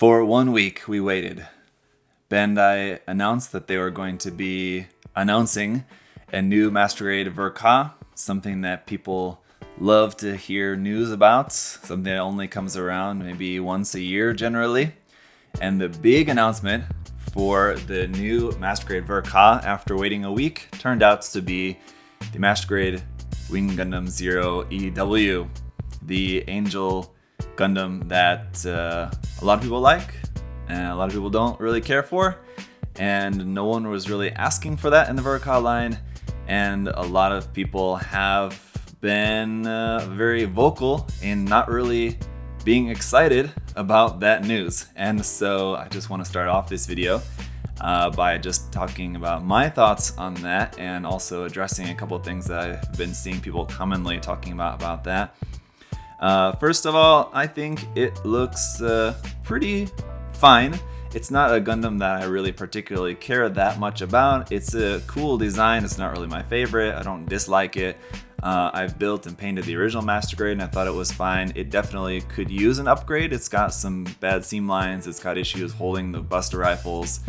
For 1 week, we waited. Bandai announced that they were going to be announcing a new Master Grade Ver.Ka, something that people love to hear news about, something that only comes around maybe once a year generally. And the big announcement for the new Master Grade Ver.Ka after waiting a week turned out to be the Master Grade Wing Gundam Zero EW, the Angel Gundam that a lot of people like and a lot of people don't really care for, and no one was really asking for that in the Ver.Ka line, and a lot of people have been very vocal in not really being excited about that news. And so I just want to start off this video by just talking about my thoughts on that and also addressing a couple of things that I've been seeing people commonly talking about that. First of all, I think it looks pretty fine. It's not a Gundam that I really particularly care that much about. It's a cool design. It's not really my favorite. I don't dislike it. I've built and painted the original Master Grade and I thought it was fine. It definitely could use an upgrade. It's got some bad seam lines. It's got issues holding the Buster rifles.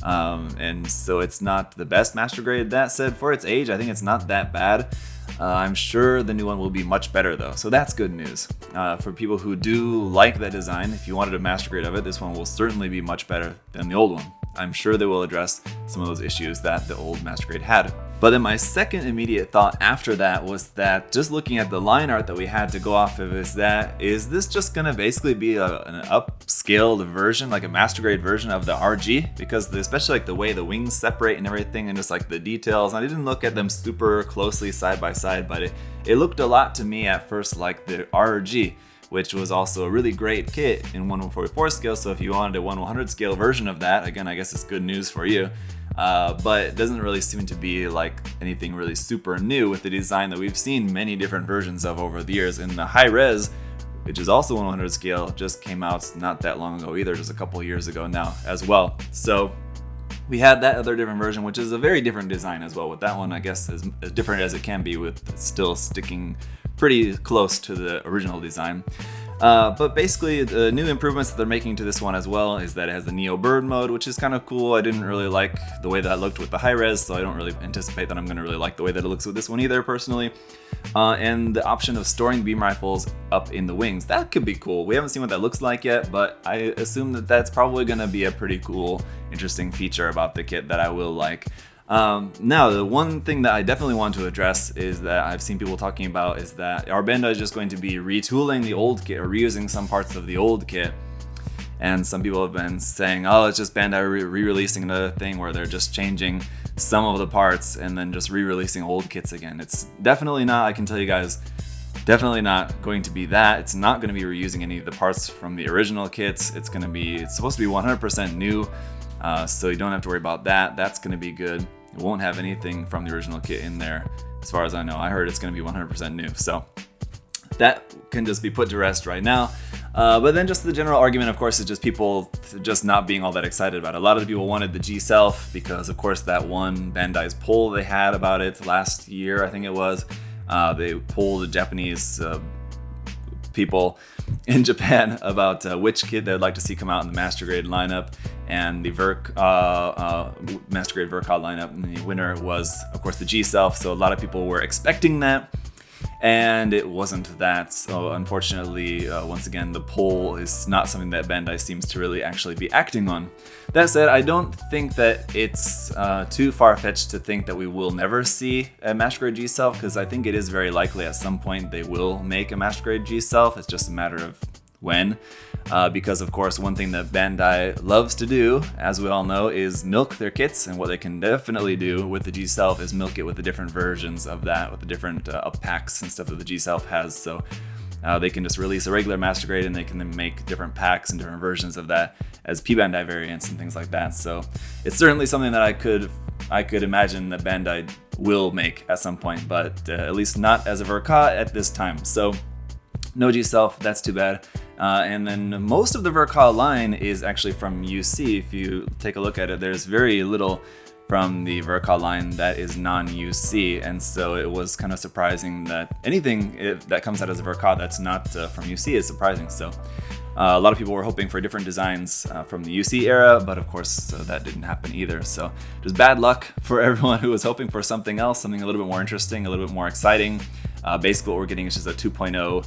And so it's not the best Master Grade. That said, for its age, I think it's not that bad. I'm sure the new one will be much better though, so that's good news. For people who do like that design, if you wanted a Master Grade of it, this one will certainly be much better than the old one. I'm sure they will address some of those issues that the old Master Grade had. But then my second immediate thought after that was that just looking at the line art that we had to go off of is this just gonna basically be an upscaled version, like a Master Grade version of the RG? Because especially like the way the wings separate and everything and just like the details, I didn't look at them super closely side by side, but it looked a lot to me at first like the RG, which was also a really great kit in 1/144 scale. So if you wanted a 1/100 scale version of that, again, I guess it's good news for you. But it doesn't really seem to be like anything really super new with the design that we've seen many different versions of over the years. In the high res, which is also 1/100 scale, just came out not that long ago either, just a couple years ago now as well. So we had that other different version, which is a very different design as well. With that one, I guess as different as it can be, with still sticking pretty close to the original design. But basically the new improvements that they're making to this one as well is that it has the Neo Bird mode, which is kind of cool. I didn't really like the way that looked with the high res, so I don't really anticipate that I'm going to really like the way that it looks with this one either personally. And the option of storing beam rifles up in the wings, that could be cool. We haven't seen what that looks like yet, but I assume that that's probably going to be a pretty cool, interesting feature about the kit that I will like. Now, the one thing that I definitely want to address is that I've seen people talking about is that our Bandai is just going to be retooling the old kit or reusing some parts of the old kit. And some people have been saying, oh, it's just Bandai re-releasing another thing where they're just changing some of the parts and then just re-releasing old kits again. It's definitely not, I can tell you guys, definitely not going to be that. It's not going to be reusing any of the parts from the original kits. It's supposed to be 100% new, so you don't have to worry about that. That's going to be good. It won't have anything from the original kit in there, as far as I know. I heard it's going to be 100% new, so that can just be put to rest right now. But then just the general argument, of course, is just people just not being all that excited about it. A lot of people wanted the G-Self because, of course, that one Bandai's poll they had about it last year, I think it was. They polled the Japanese people in Japan about which kit they'd like to see come out in the Master Grade lineup, and the Master Grade Ver.Ka lineup, and the winner was, of course, the G-Self. So a lot of people were expecting that, and it wasn't that. So unfortunately, once again, the poll is not something that Bandai seems to really actually be acting on. That said, I don't think that it's too far-fetched to think that we will never see a Master Grade G-Self, because I think it is very likely at some point they will make a Master Grade G-Self. It's just a matter of when. Because of course, one thing that Bandai loves to do, as we all know, is milk their kits, and what they can definitely do with the G-Self is milk it with the different versions of that, with the different up packs and stuff that the G-Self has. So they can just release a regular Master Grade and they can then make different packs and different versions of that as P-Bandai variants and things like that. So it's certainly something that I could imagine that Bandai will make at some point, but at least not as a Ver.Ka at this time. So no G-Self, that's too bad. And then most of the Ver.Ka line is actually from UC. If you take a look at it, there's very little from the Ver.Ka line that is non-UC, and so it was kind of surprising that anything that comes out as a Ver.Ka that's not from UC is surprising. So A lot of people were hoping for different designs from the UC era, but of course that didn't happen either. So just bad luck for everyone who was hoping for something else, something a little bit more interesting, a little bit more exciting. Basically what we're getting is just a 2.0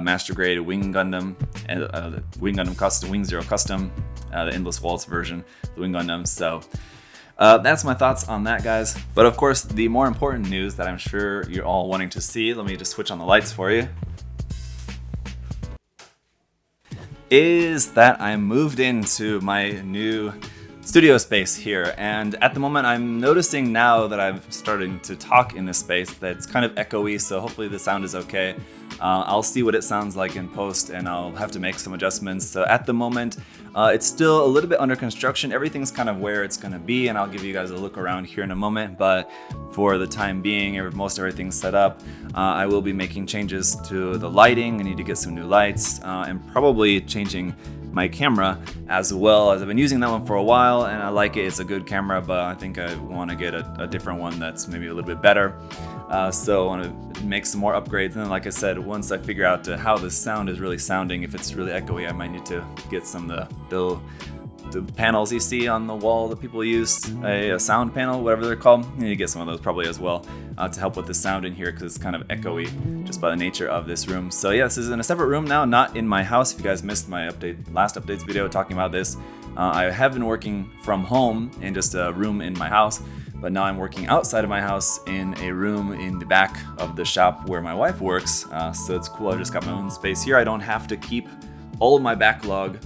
Master Grade Wing Gundam, the Wing Gundam Custom, Wing Zero Custom, the Endless Waltz version, the Wing Gundam. So that's my thoughts on that, guys. But of course, the more important news that I'm sure you're all wanting to see, let me just switch on the lights for you, is that I moved into my new studio space here. And at the moment, I'm noticing now that I'm starting to talk in this space that it's kind of echoey, so hopefully the sound is okay. I'll see what it sounds like in post, and I'll have to make some adjustments. So at the moment, it's still a little bit under construction. Everything's kind of where it's going to be, and I'll give you guys a look around here in a moment. But for the time being, most everything's set up. I will be making changes to the lighting. I need to get some new lights, and probably changing my camera as well, as I've been using that one for a while and I like it. It's a good camera, but I think I want to get a different one that's maybe a little bit better. So I want to make some more upgrades, and then like I said, once I figure out how the sound is really sounding, if it's really echoey, I might need to get some of the panels you see on the wall that people use, a sound panel, whatever they're called. You need to get some of those probably as well to help with the sound in here, because it's kind of echoey just by the nature of this room. So yeah, this is in a separate room now, not in my house. If you guys missed my last updates video talking about this, I have been working from home in just a room in my house, but now I'm working outside of my house in a room in the back of the shop where my wife works. So it's cool. I just got my own space here. I don't have to keep all of my backlog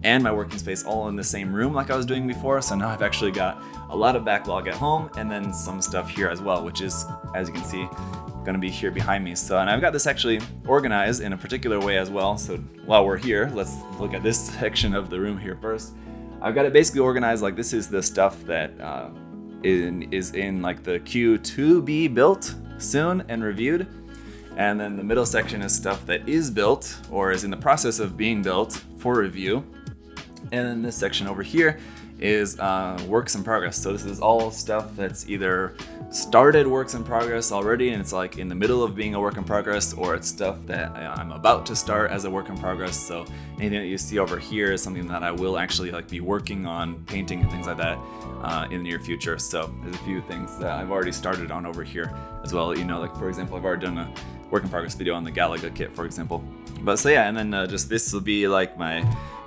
and my working space all in the same room like I was doing before. So now I've actually got a lot of backlog at home and then some stuff here as well, which is, as you can see, going to be here behind me. So, and I've got this actually organized in a particular way as well. So while we're here, let's look at this section of the room here first. I've got it basically organized like this is the stuff that is in like the queue to be built soon and reviewed. And then the middle section is stuff that is built or is in the process of being built for review. And then this section over here is works in progress. So this is all stuff that's either started works in progress already and it's like in the middle of being a work in progress, or it's stuff that I'm about to start as a work in progress. So anything that you see over here is something that I will actually like be working on, painting and things like that in the near future. So there's a few things that I've already started on over here as well. You know, like for example, I've already done a work in progress video on the Galaga kit, for example. But so yeah, and then just this will be like my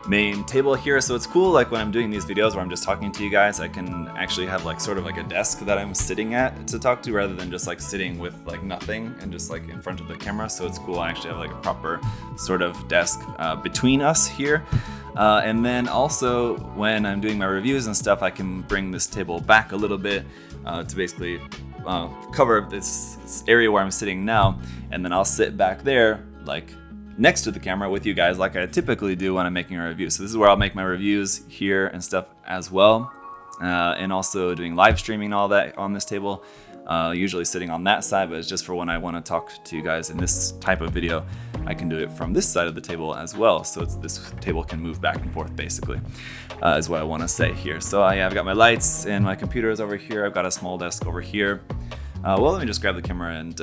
main table here. So it's cool, like when I'm doing these videos where I'm just talking to you guys, I can actually have like sort of like a desk that I'm sitting at to talk to, rather than just like sitting with like nothing and just like in front of the camera. So it's cool, I actually have like a proper sort of desk between us here. And then also when I'm doing my reviews and stuff, I can bring this table back a little bit to basically cover this area where I'm sitting now, and then I'll sit back there like next to the camera with you guys like I typically do when I'm making a review. So this is where I'll make my reviews here and stuff as well, and also doing live streaming and all that on this table, usually sitting on that side, but it's just for when I want to talk to you guys in this type of video. I can do it from this side of the table as well, so this table can move back and forth basically, is what I want to say here. So I've got my lights and my computer is over here. I've got a small desk over here. Well, let me just grab the camera and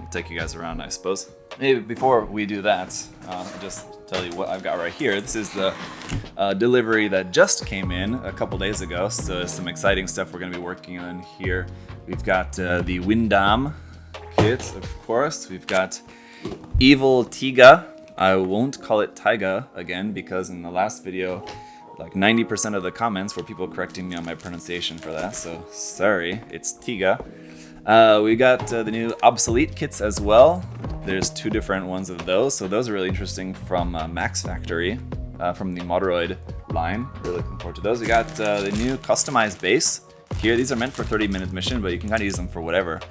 take you guys around, I suppose. Maybe before we do that, I'll just tell you what I've got right here. This is the delivery that just came in a couple days ago, so some exciting stuff we're going to be working on here. We've got the Gundam kit, of course. We've got Evil Tiga. I won't call it Taiga again, because in the last video, like 90% of the comments were people correcting me on my pronunciation for that, so sorry, it's Tiga. We got the new obsolete kits as well. There's two different ones of those, so those are really interesting from Max Factory, from the Motoroid line. Really looking forward to those. We got the new customized base here. These are meant for 30-minute mission, but you can kind of use them for whatever.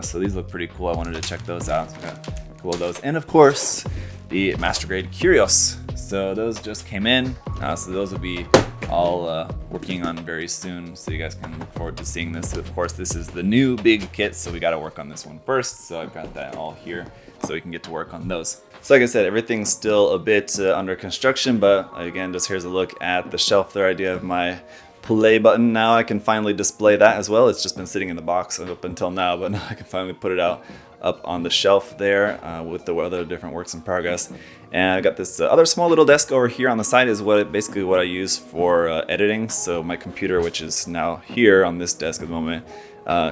So these look pretty cool. I wanted to check those out. So we got cool of those. And of course, the Master Grade Curios. So those just came in. So those will be all working on very soon, so you guys can look forward to seeing this. Of course, this is the new big kit, so we got to work on this one first. So I've got that all here, so we can get to work on those. So like I said, everything's still a bit under construction, but again, just here's a look at the shelf there. Idea of my play button. Now I can finally display that as well. It's just been sitting in the box up until now, but now I can finally put it out up on the shelf there with the other different works in progress. And I got this other small little desk over here on the side is basically what I use for editing. So my computer, which is now here on this desk at the moment,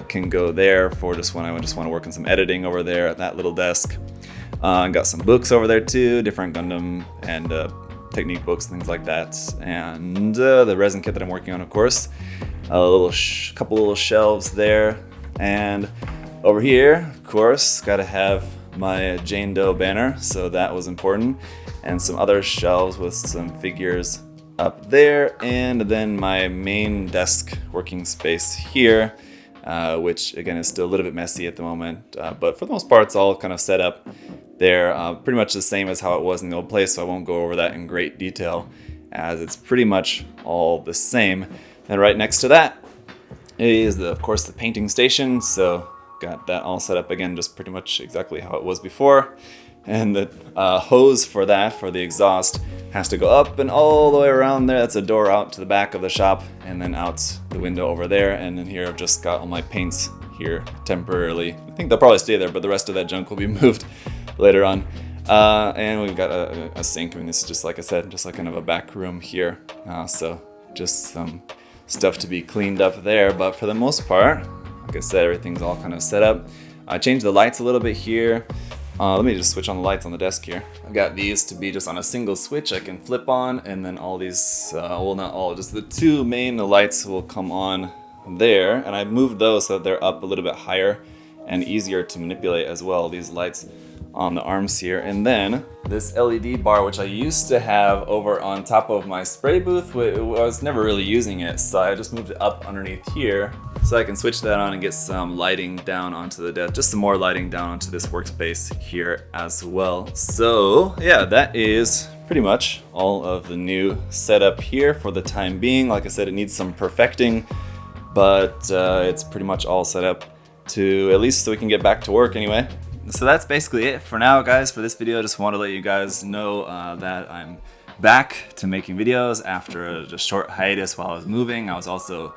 can go there for just when I just want to work on some editing over there at that little desk. I got some books over there too, different Gundam and technique books, things like that, and the resin kit that I'm working on, of course. A couple little shelves there, and over here, of course, gotta have my Jane Doe banner, so that was important, and some other shelves with some figures up there, and then my main desk working space here, which again is still a little bit messy at the moment, but for the most part it's all kind of set up there, pretty much the same as how it was in the old place, so I won't go over that in great detail as it's pretty much all the same. And right next to that is of course the painting station, so got that all set up again, just pretty much exactly how it was before. And the hose for that, for the exhaust, has to go up and all the way around there. That's a door out to the back of the shop, and then out the window over there. And then here I've just got all my paints here temporarily. I think they'll probably stay there, but the rest of that junk will be moved later on. And we've got a sink. I mean, this is just like I said, just like kind of a back room here. So just some stuff to be cleaned up there. But for the most part, like I said, everything's all kind of set up. I changed the lights a little bit here. Let me just switch on the lights on the desk here. I've got these to be just on a single switch I can flip on, and then all these, well, not all, just the two main lights will come on there. And I moved those so that they're up a little bit higher and easier to manipulate as well, these lights on the arms here. And then this LED bar, which I used to have over on top of my spray booth, I was never really using it, so I just moved it up underneath here so I can switch that on and get some lighting down onto the desk, just some more lighting down onto this workspace here as well. So yeah, that is pretty much all of the new setup here for the time being. Like I said, it needs some perfecting, but it's pretty much all set up to, at least so we can get back to work anyway. So that's basically it for now, guys, for this video. I just want to let you guys know that I'm back to making videos after a short hiatus while I was moving. I was also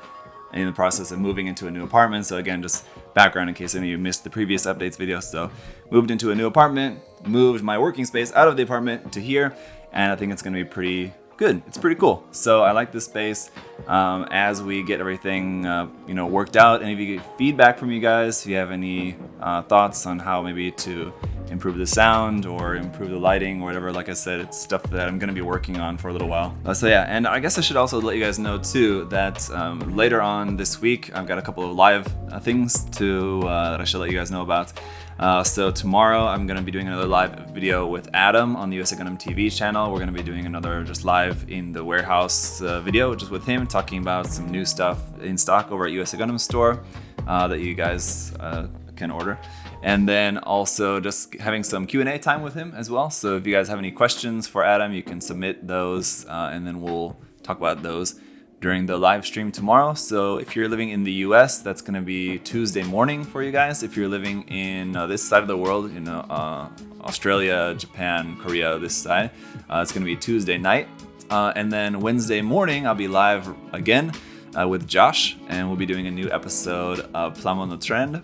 in the process of moving into a new apartment. So again, just background in case any of you missed the previous updates video. So moved into a new apartment, moved my working space out of the apartment to here, and I think it's going to be pretty good. It's pretty cool. So I like this space. As we get everything worked out, and if you get feedback from you guys, if you have any thoughts on how maybe to improve the sound or improve the lighting or whatever, like I said, it's stuff that I'm going to be working on for a little while. So yeah, and I guess I should also let you guys know too that later on this week I've got a couple of live things that I should let you guys know about. So tomorrow I'm going to be doing another live video with Adam on the USA Gundam TV channel. We're going to be doing another just live in the warehouse video just with him, talking about some new stuff in stock over at USA Gundam store that you guys can order. And then also just having some Q&A time with him as well. So if you guys have any questions for Adam, you can submit those and then we'll talk about those during the live stream tomorrow. So if you're living in the US, that's going to be Tuesday morning for you guys. If you're living in this side of the world, Australia, Japan, Korea, this side, it's going to be Tuesday night. And then Wednesday morning, I'll be live again with Josh, and we'll be doing a new episode of Plan on the Trend.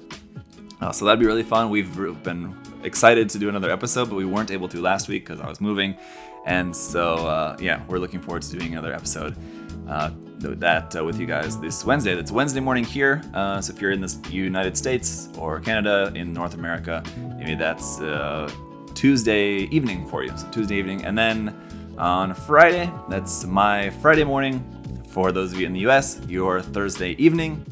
So that'd be really fun. We've been excited to do another episode, but we weren't able to last week because I was moving. And so, yeah, we're looking forward to doing another episode with you guys this Wednesday. That's Wednesday morning here. So if you're in the United States or Canada, in North America, maybe that's Tuesday evening for you. So Tuesday evening. And then on Friday, that's my Friday morning. For those of you in the US, your Thursday evening.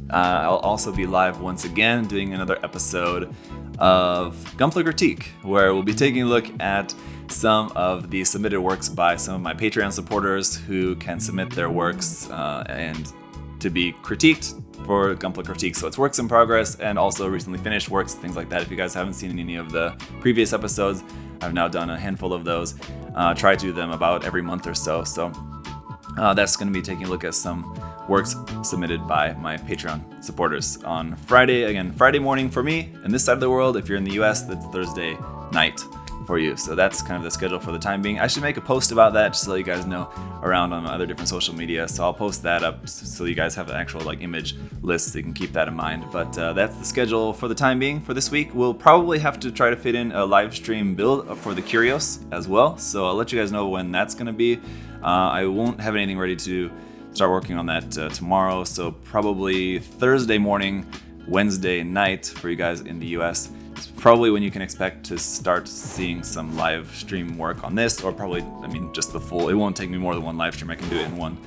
I'll also be live once again doing another episode of Gunpla Critique, where we'll be taking a look at some of the submitted works by some of my Patreon supporters who can submit their works and to be critiqued for Gunpla Critique. So it's works in progress and also recently finished works, things like that. If you guys haven't seen any of the previous episodes, I've now done a handful of those. Try to do them about every month or so. So that's going to be taking a look at some works submitted by my Patreon supporters on Friday. Again, Friday morning for me, and this side of the world, if you're in the US, that's Thursday night for you. So that's kind of the schedule for the time being. I should make a post about that just so you guys know around on other different social media. So I'll post that up so you guys have an actual like image list so you can keep that in mind. But that's the schedule for the time being for this week. We'll probably have to try to fit in a live stream build for the Curios as well. So I'll let you guys know when that's going to be. I won't have anything ready to start working on that tomorrow. So probably Thursday morning, Wednesday night for you guys in the US. It's probably when you can expect to start seeing some live stream work on this, or probably, I mean, just the full, it won't take me more than one live stream. I can do it in one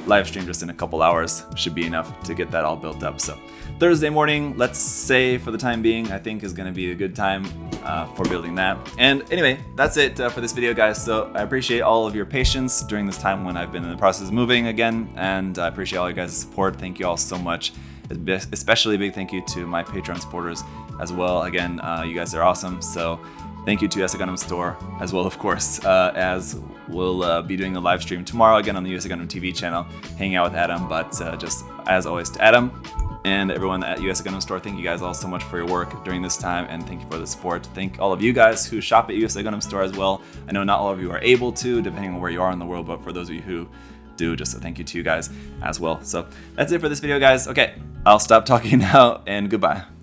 live stream just in a couple hours. Should be enough to get that all built up. So Thursday morning, let's say for the time being, I think is going to be a good time for building that. And anyway, that's it for this video, guys. So I appreciate all of your patience during this time when I've been in the process of moving again, and I appreciate all you guys' support. Thank you all so much. Especially a big thank you to my Patreon supporters as well. Again, you guys are awesome. So thank you to USA Gundam Store as well, of course, as we'll be doing a live stream tomorrow again on the USA Gundam TV channel, hanging out with Adam. But just as always to Adam and everyone at USA Gundam Store, thank you guys all so much for your work during this time, and thank you for the support. Thank all of you guys who shop at USA Gundam Store as well. I know not all of you are able to, depending on where you are in the world, but for those of you who do, just a thank you to you guys as well. So that's it for this video, guys. Okay, I'll stop talking now, and goodbye.